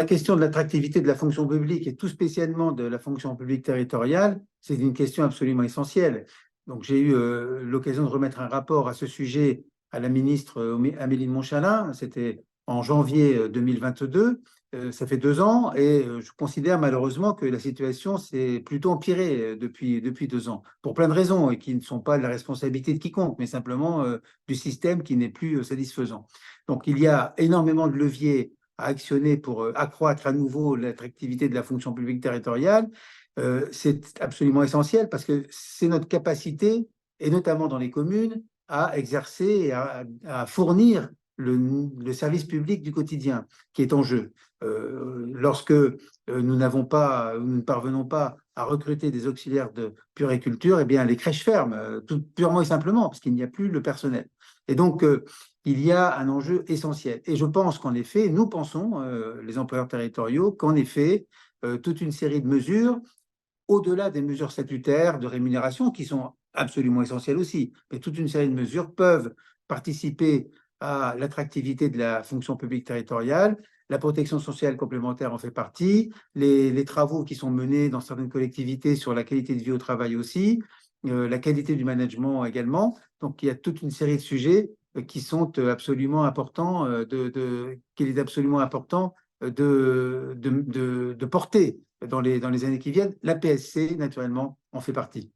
La question de l'attractivité de la fonction publique et tout spécialement de la fonction publique territoriale, c'est une question absolument essentielle. Donc, j'ai eu l'occasion de remettre un rapport à ce sujet à la ministre Amélie de Montchalin. C'était en janvier 2022. Ça fait 2 ans et je considère malheureusement que la situation s'est plutôt empirée depuis 2 ans, pour plein de raisons et qui ne sont pas de la responsabilité de quiconque, mais simplement du système qui n'est plus satisfaisant. Donc, il y a énormément de leviers à actionner pour accroître à nouveau l'attractivité de la fonction publique territoriale. C'est absolument essentiel parce que c'est notre capacité, et notamment dans les communes, à exercer et à fournir le service public du quotidien qui est en jeu. Lorsque nous ne parvenons pas à recruter des auxiliaires de puériculture, eh bien les crèches ferment, tout purement et simplement parce qu'il n'y a plus le personnel. Et donc, il y a un enjeu essentiel. Et je pense qu'en effet, nous pensons, les employeurs territoriaux, qu'en effet, toute une série de mesures, au-delà des mesures statutaires de rémunération, qui sont absolument essentielles aussi, mais toute une série de mesures peuvent participer à l'attractivité de la fonction publique territoriale. La protection sociale complémentaire en fait partie, les travaux qui sont menés dans certaines collectivités sur la qualité de vie au travail aussi, la qualité du management également. Donc il y a toute une série de sujets qui sont absolument importants, qu'il est absolument important de porter dans les années qui viennent. La PSC, naturellement, en fait partie.